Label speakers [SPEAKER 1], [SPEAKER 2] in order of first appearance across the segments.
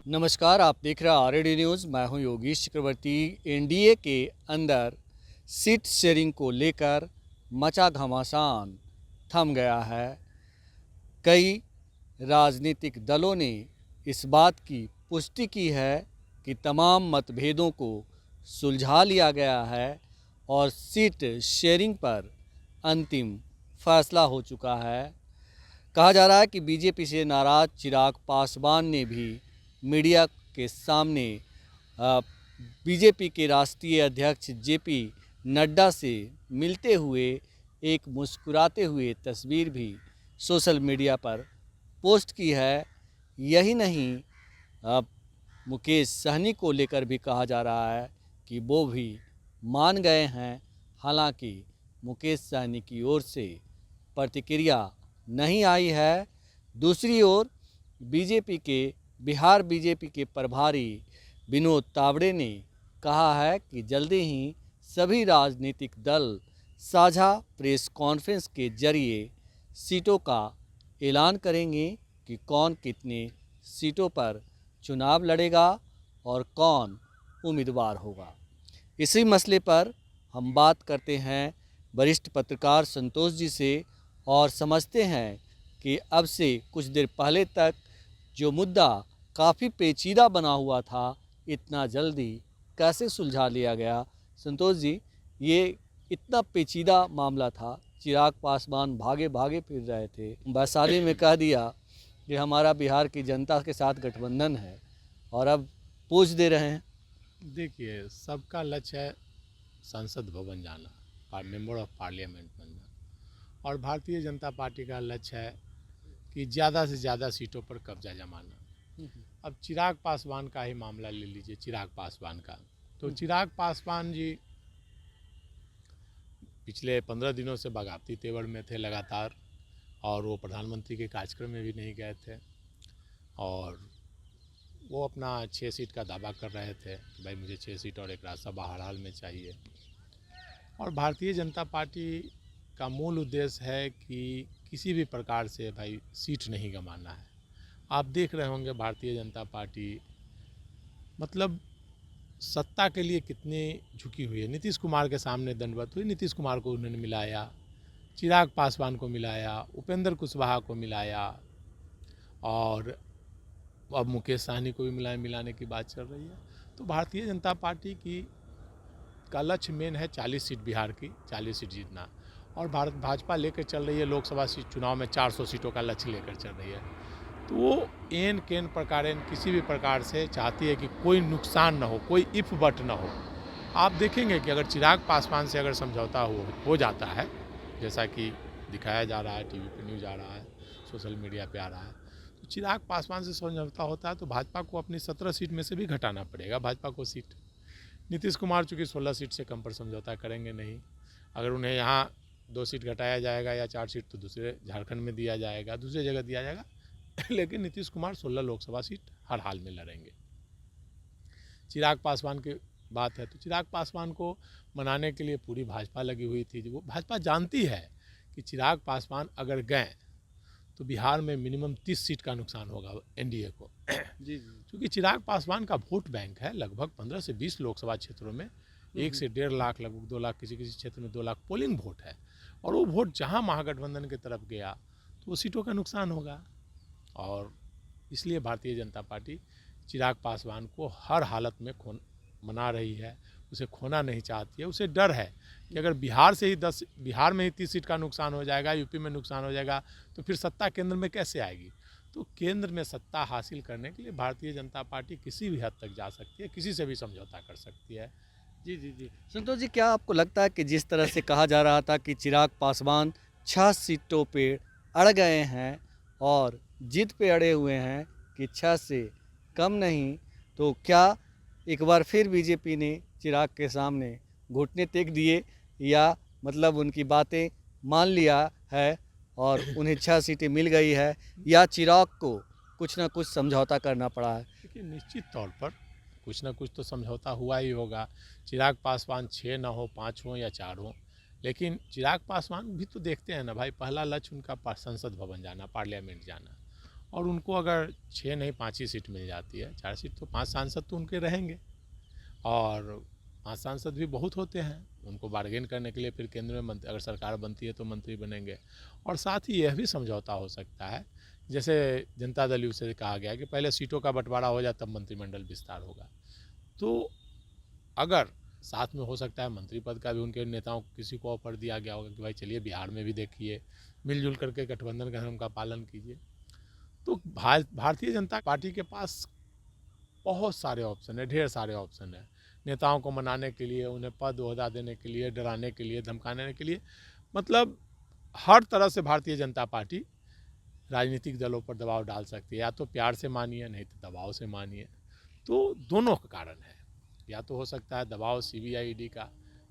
[SPEAKER 1] नमस्कार, आप देख रहे हैं आरएडी न्यूज़। मैं हूं योगेश चक्रवर्ती। एनडीए के अंदर सीट शेयरिंग को लेकर मचा घमासान थम गया है। कई राजनीतिक दलों ने इस बात की पुष्टि की है कि तमाम मतभेदों को सुलझा लिया गया है और सीट शेयरिंग पर अंतिम फैसला हो चुका है। कहा जा रहा है कि बीजेपी से नाराज चिराग पासवान ने भी मीडिया के सामने बीजेपी के राष्ट्रीय अध्यक्ष जेपी नड्डा से मिलते हुए एक मुस्कुराते हुए तस्वीर भी सोशल मीडिया पर पोस्ट की है। यही नहीं, अब मुकेश सहनी को लेकर भी कहा जा रहा है कि वो भी मान गए हैं। हालांकि मुकेश सहनी की ओर से प्रतिक्रिया नहीं आई है। दूसरी ओर बिहार बीजेपी के प्रभारी विनोद तावड़े ने कहा है कि जल्दी ही सभी राजनीतिक दल साझा प्रेस कॉन्फ्रेंस के जरिए सीटों का ऐलान करेंगे कि कौन कितने सीटों पर चुनाव लड़ेगा और कौन उम्मीदवार होगा। इसी मसले पर हम बात करते हैं वरिष्ठ पत्रकार संतोष जी से और समझते हैं कि अब से कुछ देर पहले तक जो मुद्दा काफ़ी पेचीदा बना हुआ था, इतना जल्दी कैसे सुलझा लिया गया। संतोष जी, ये इतना पेचीदा मामला था। चिराग पासवान भागे भागे फिर रहे थे, वैशाली में कह दिया कि हमारा बिहार की जनता के साथ गठबंधन है, और अब पूछ दे रहे हैं।
[SPEAKER 2] देखिए, सबका लक्ष्य है संसद भवन जाना, मेंबर ऑफ पार्लियामेंट बनना, और भारतीय जनता पार्टी का लक्ष्य है कि ज़्यादा से ज़्यादा सीटों पर कब्जा जमाना। अब चिराग पासवान का ही मामला ले लीजिए, चिराग पासवान का। तो चिराग पासवान जी पिछले 15 दिनों से बगावती तेवर में थे लगातार, और वो प्रधानमंत्री के कार्यक्रम में भी नहीं गए थे, और वो अपना 6 सीट का दावा कर रहे थे कि भाई मुझे 6 सीट और एक राज्यसभा हर हाल में चाहिए। और भारतीय जनता पार्टी का मूल उद्देश्य है कि किसी भी प्रकार से भाई सीट नहीं गंवाना है। आप देख रहे होंगे भारतीय जनता पार्टी मतलब सत्ता के लिए कितनी झुकी हुई है। नीतीश कुमार के सामने दंडवत हुई, नीतीश कुमार को उन्होंने मिलाया, चिराग पासवान को मिलाया, उपेंद्र कुशवाहा को मिलाया, और अब मुकेश सहनी को भी मिलाने की बात चल रही है। तो भारतीय जनता पार्टी का लक्ष्य मेन है 40 सीट बिहार की, 40 सीट जीतना, और भाजपा लेकर चल रही है लोकसभा सीट चुनाव में 400 सीटों का लक्ष्य लेकर चल रही है। तो वो एन केन प्रकार किसी भी प्रकार से चाहती है कि कोई नुकसान ना हो, कोई इफ बट ना हो। आप देखेंगे कि अगर चिराग पासवान से अगर समझौता हो जाता है, जैसा कि दिखाया जा रहा है, टीवी पे न्यूज़ आ रहा है, सोशल मीडिया पे आ रहा है, तो चिराग पासवान से समझौता होता है तो भाजपा को अपनी 17 सीट में से भी घटाना पड़ेगा भाजपा को सीट। नीतीश कुमार चूँकि 16 सीट से कम पर समझौता करेंगे नहीं। अगर उन्हें यहाँ 2 सीट घटाया जाएगा या 4 सीट तो दूसरे झारखंड में दिया जाएगा, दूसरी जगह दिया जाएगा लेकिन नीतीश कुमार 16 लोकसभा सीट हर हाल में लड़ेंगे। चिराग पासवान की बात है तो चिराग पासवान को मनाने के लिए पूरी भाजपा लगी हुई थी। वो भाजपा जानती है कि चिराग पासवान अगर गए तो बिहार में मिनिमम 30 सीट का नुकसान होगा एनडीए को। जी, क्योंकि चिराग पासवान का वोट बैंक है लगभग 15 से 20 लोकसभा क्षेत्रों में, 1 से 1.5 लाख, लगभग 2 लाख, किसी किसी क्षेत्र में 2 लाख पोलिंग वोट है, और वो वोट जहां महागठबंधन की तरफ गया तो वो सीटों का नुकसान होगा। और इसलिए भारतीय जनता पार्टी चिराग पासवान को हर हालत में मना रही है, उसे खोना नहीं चाहती है। उसे डर है कि अगर बिहार में ही 30 सीट का नुकसान हो जाएगा, यूपी में नुकसान हो जाएगा, तो फिर सत्ता केंद्र में कैसे आएगी। तो केंद्र में सत्ता हासिल करने के लिए भारतीय जनता पार्टी किसी भी हद तक जा सकती है, किसी से भी समझौता कर सकती है।
[SPEAKER 1] जी। संतोष जी, क्या आपको लगता है कि जिस तरह से कहा जा रहा था कि चिराग पासवान 6 सीटों पे अड़ गए हैं और जिद पे अड़े हुए हैं कि 6 से कम नहीं, तो क्या एक बार फिर बीजेपी ने चिराग के सामने घुटने टेक दिए, या मतलब उनकी बातें मान लिया है और उन्हें 6 सीटें मिल गई है, या चिराग को कुछ ना कुछ समझौता करना पड़ा है?
[SPEAKER 2] देखिए, निश्चित तौर पर कुछ ना कुछ तो समझौता हुआ ही होगा। चिराग पासवान 6 ना हो, 5 हो या 4 हो, लेकिन चिराग पासवान भी तो देखते हैं ना भाई, पहला लक्ष्य उनका संसद भवन जाना, पार्लियामेंट जाना, और उनको अगर 6 नहीं 5 ही सीट मिल जाती है, 4 सीट तो 5 सांसद तो उनके रहेंगे, और 5 सांसद भी बहुत होते हैं, उनको बार्गेन करने के लिए फिर केंद्र में मंत्री, अगर सरकार बनती है तो मंत्री बनेंगे। और साथ ही यह भी समझौता हो सकता है, जैसे जनता दल यू से कहा गया कि पहले सीटों का बंटवारा हो जाए तब मंत्रिमंडल विस्तार होगा। तो अगर साथ में हो सकता है मंत्री पद का भी उनके नेताओं को किसी को ऑफर दिया गया होगा कि भाई चलिए बिहार में भी देखिए, मिलजुल करके गठबंधन का धर्म का पालन कीजिए। तो भारतीय जनता पार्टी के पास बहुत सारे ऑप्शन है, ढेर सारे ऑप्शन है, नेताओं को मनाने के लिए, उन्हें पद ओहदा देने के लिए, डराने के लिए, धमकाने के लिए, मतलब हर तरह से भारतीय जनता पार्टी राजनीतिक दलों पर दबाव डाल सकती है। या तो प्यार से मानिए, नहीं तो दबाव से मानिए। तो दोनों का कारण है, या तो हो सकता है दबाव CBI ED का,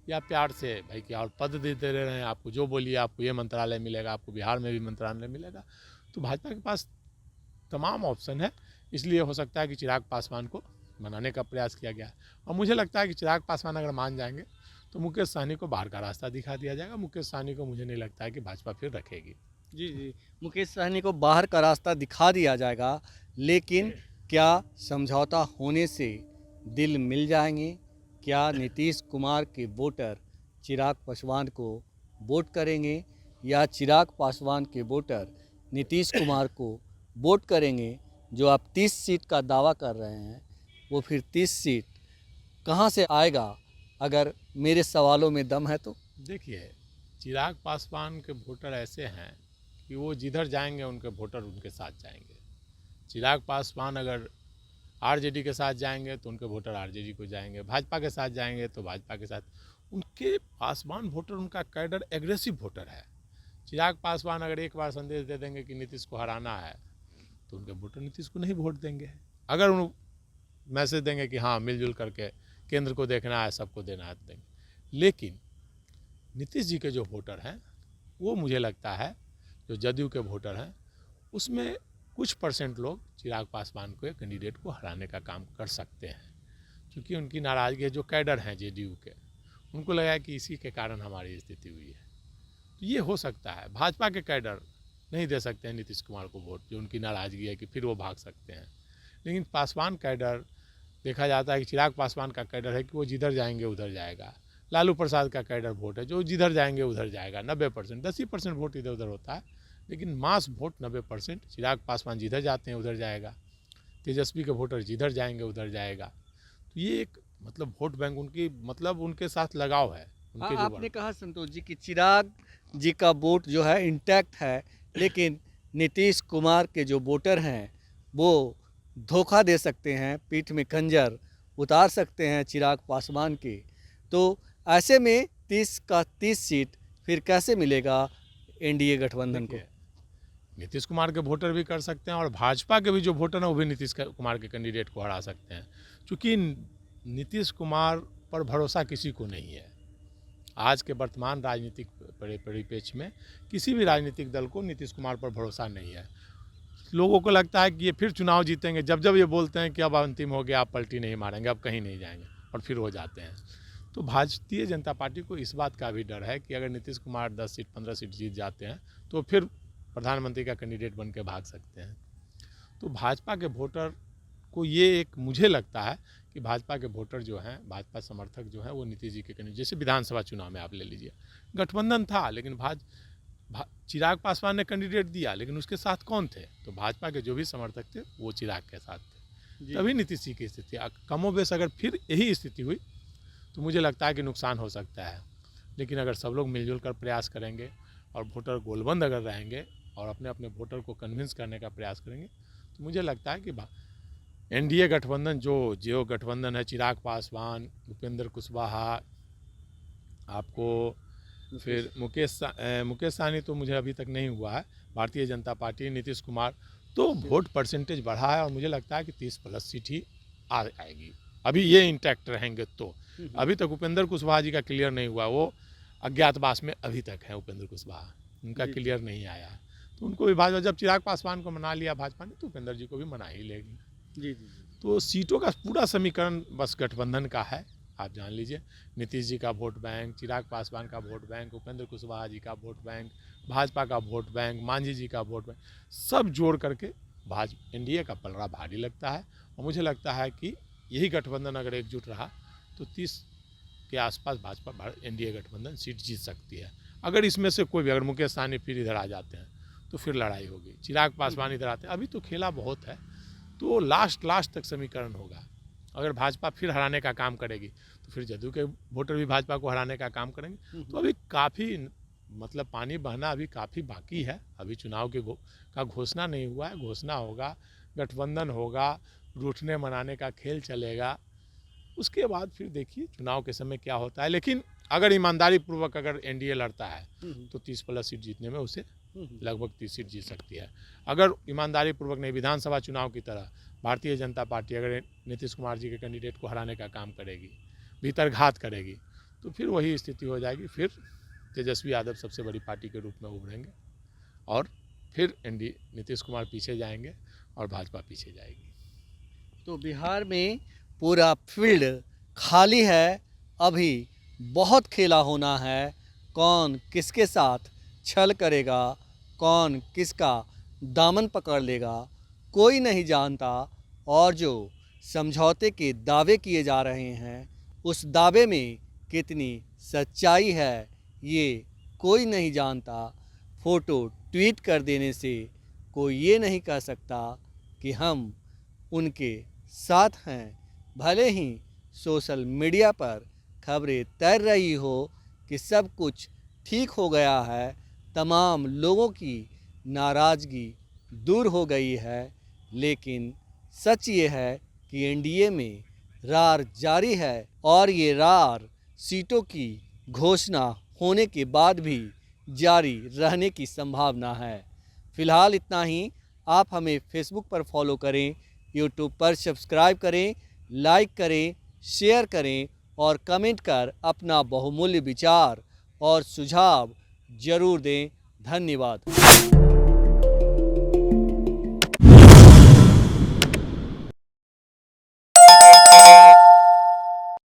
[SPEAKER 2] या प्यार से भाई कि और पद देते रहे हैं, आपको जो बोलिए, आपको ये मंत्रालय मिलेगा, आपको बिहार में भी मंत्रालय मिलेगा। तो भाजपा के पास तमाम ऑप्शन है, इसलिए हो सकता है कि चिराग पासवान को मनाने का प्रयास किया गया है। और मुझे लगता है कि चिराग पासवान अगर मान जाएंगे तो मुकेश सहनी को बाहर का रास्ता दिखा दिया जाएगा। मुकेश सहनी को मुझे नहीं लगता है कि भाजपा फिर रखेगी।
[SPEAKER 1] जी जी, मुकेश सहनी को बाहर का रास्ता दिखा दिया जाएगा, लेकिन क्या समझौता होने से दिल मिल जाएंगे? क्या नीतीश कुमार के वोटर चिराग पासवान को वोट करेंगे, या चिराग पासवान के वोटर नीतीश कुमार को वोट करेंगे? जो आप 30 सीट का दावा कर रहे हैं, वो फिर 30 सीट कहाँ से आएगा, अगर मेरे सवालों में दम है तो?
[SPEAKER 2] देखिए, चिराग पासवान के वोटर ऐसे हैं कि वो जिधर जाएंगे उनके वोटर उनके साथ जाएंगे। चिराग पासवान अगर RJD के साथ जाएंगे तो उनके वोटर RJD को जाएंगे, भाजपा के साथ जाएंगे तो भाजपा के साथ। उनके पासवान वोटर, उनका कैडर एग्रेसिव वोटर है। चिराग पासवान अगर एक बार संदेश दे देंगे कि नीतीश को हराना है तो उनके वोटर नीतीश को नहीं वोट देंगे। अगर उन मैसेज देंगे कि हाँ मिलजुल करके केंद्र को देखना है, सबको देना है, तो देंगे। लेकिन नीतीश जी के जो वोटर हैं वो मुझे लगता है, जो जदयू के वोटर हैं उसमें कुछ % लोग चिराग पासवान को कैंडिडेट को हराने का काम कर सकते हैं, क्योंकि उनकी नाराज़गी है। जो कैडर हैं JDU के, उनको लगा है कि इसी के कारण हमारी स्थिति हुई है। तो ये हो सकता है। भाजपा के कैडर नहीं दे सकते हैं नीतीश कुमार को वोट, जो उनकी नाराज़गी है कि फिर वो भाग सकते हैं। लेकिन पासवान कैडर, देखा जाता है कि चिराग पासवान का कैडर है कि वो जिधर जाएंगे उधर जाएगा। लालू प्रसाद का कैडर वोट है जो जिधर जाएंगे उधर जाएगा। 90%, 10% वोट इधर उधर होता है, लेकिन मास वोट 90% चिराग पासवान जिधर जाते हैं उधर जाएगा। तेजस्वी के वोटर जिधर जाएंगे उधर जाएगा। तो ये एक मतलब वोट बैंक उनकी, मतलब उनके साथ लगाव है। उनके जो
[SPEAKER 1] आपने कहा संतोष जी कि चिराग जी का वोट जो है इंटैक्ट है, लेकिन नीतीश कुमार के जो वोटर हैं वो धोखा दे सकते हैं, पीठ में खंजर उतार सकते हैं चिराग पासवान के। तो ऐसे में 30 का 30 सीट फिर कैसे मिलेगा NDA गठबंधन को?
[SPEAKER 2] नीतीश कुमार के वोटर भी कर सकते हैं, और भाजपा के भी जो वोटर हैं वो भी नीतीश कुमार के कैंडिडेट को हरा सकते हैं, क्योंकि नीतीश कुमार पर भरोसा किसी को नहीं है। आज के वर्तमान राजनीतिक परिप्रेक्ष्य में किसी भी राजनीतिक दल को नीतीश कुमार पर भरोसा नहीं है। लोगों को लगता है कि ये फिर चुनाव जीतेंगे, जब जब ये बोलते हैं कि अब अंतिम हो गया, आप पलटी नहीं मारेंगे, अब कहीं नहीं जाएंगे, और फिर हो जाते हैं। तो भारतीय जनता पार्टी को इस बात का भी डर है कि अगर नीतीश कुमार 10 सीट 15 सीट जीत जाते हैं तो फिर प्रधानमंत्री का कैंडिडेट बन के भाग सकते हैं। तो भाजपा के वोटर को ये एक, मुझे लगता है कि भाजपा के वोटर जो हैं, भाजपा समर्थक जो हैं, वो नीतीश जी के कैंडिडेट, जैसे विधानसभा चुनाव में आप ले लीजिए, गठबंधन था लेकिन चिराग पासवान ने कैंडिडेट दिया, लेकिन उसके साथ कौन थे? तो भाजपा के जो भी समर्थक थे वो चिराग के साथ थे। तभी नीतीश जी की स्थिति कमोबेश, अगर फिर यही स्थिति हुई तो मुझे लगता है कि नुकसान हो सकता है। लेकिन अगर सब लोग मिलजुल कर प्रयास करेंगे और वोटर गोलबंद अगर रहेंगे और अपने अपने वोटर को कन्विंस करने का प्रयास करेंगे, तो मुझे लगता है कि NDA गठबंधन, जो गठबंधन है, चिराग पासवान, भूपेंद्र कुशवाहा, आपको फिर मुकेश सहनी तो मुझे अभी तक नहीं हुआ है, भारतीय जनता पार्टी, नीतीश कुमार, तो वोट परसेंटेज बढ़ा है और मुझे लगता है कि 30+ सीट ही आएगी। अभी ये इंटैक्ट रहेंगे तो। अभी तक उपेंद्र कुशवाहा जी का क्लियर नहीं हुआ, वो अज्ञातवास में अभी तक है उपेंद्र कुशवाहा, उनका क्लियर नहीं आया। तो उनको भी भाजपा, जब चिराग पासवान को मना लिया भाजपा ने, तो उपेंद्र जी को भी मना ही लेगी।
[SPEAKER 1] जी।
[SPEAKER 2] तो सीटों का पूरा समीकरण बस गठबंधन का है, आप जान लीजिए। नीतीश जी का वोट बैंक, चिराग पासवान का वोट बैंक, उपेंद्र कुशवाहा जी का वोट बैंक, भाजपा का वोट बैंक, मांझी जी का वोट बैंक, सब जोड़ करके एनडीए का पलड़ा भारी लगता है। और मुझे लगता है कि यही गठबंधन अगर एकजुट रहा तो 30 के आसपास भाजपा एनडीए गठबंधन सीट जीत सकती है। अगर इसमें से कोई भी, अगर मुकेश सहनी फिर इधर आ जाते हैं तो फिर लड़ाई होगी। चिराग पासवान इधर आते हैं, अभी तो खेला बहुत है, तो लास्ट तक समीकरण होगा। अगर भाजपा फिर हराने का काम करेगी तो फिर जदयू के वोटर भी भाजपा को हराने का काम करेंगे। तो अभी काफ़ी मतलब पानी बहना अभी काफ़ी बाकी है। अभी चुनाव का घोषणा नहीं हुआ है, घोषणा होगा, गठबंधन होगा, रूठने मनाने का खेल चलेगा, उसके बाद फिर देखिए चुनाव के समय क्या होता है। लेकिन अगर ईमानदारी पूर्वक अगर एनडीए लड़ता है तो 30+ सीट जीतने में उसे लगभग 30 सीट जीत सकती है। अगर ईमानदारी पूर्वक नहीं, विधानसभा चुनाव की तरह भारतीय जनता पार्टी अगर नीतीश कुमार जी के कैंडिडेट को हराने का काम करेगी, भीतरघात करेगी, तो फिर वही स्थिति हो जाएगी। फिर तेजस्वी यादव सबसे बड़ी पार्टी के रूप में उभरेंगे और फिर नीतीश कुमार पीछे जाएंगे और भाजपा पीछे जाएगी।
[SPEAKER 1] तो बिहार में पूरा फील्ड खाली है, अभी बहुत खेला होना है। कौन किसके साथ छल करेगा, कौन किसका दामन पकड़ लेगा, कोई नहीं जानता। और जो समझौते के दावे किए जा रहे हैं, उस दावे में कितनी सच्चाई है ये कोई नहीं जानता। फ़ोटो ट्वीट कर देने से कोई ये नहीं कह सकता कि हम उनके साथ हैं। भले ही सोशल मीडिया पर खबरें तैर रही हो कि सब कुछ ठीक हो गया है, तमाम लोगों की नाराज़गी दूर हो गई है, लेकिन सच ये है कि एनडीए में रार जारी है और ये रार सीटों की घोषणा होने के बाद भी जारी रहने की संभावना है। फ़िलहाल इतना ही। आप हमें फेसबुक पर फॉलो करें, यूट्यूब पर सब्सक्राइब करें, लाइक करें, शेयर करें और कमेंट कर अपना बहुमूल्य विचार और सुझाव ज़रूर दें। धन्यवाद।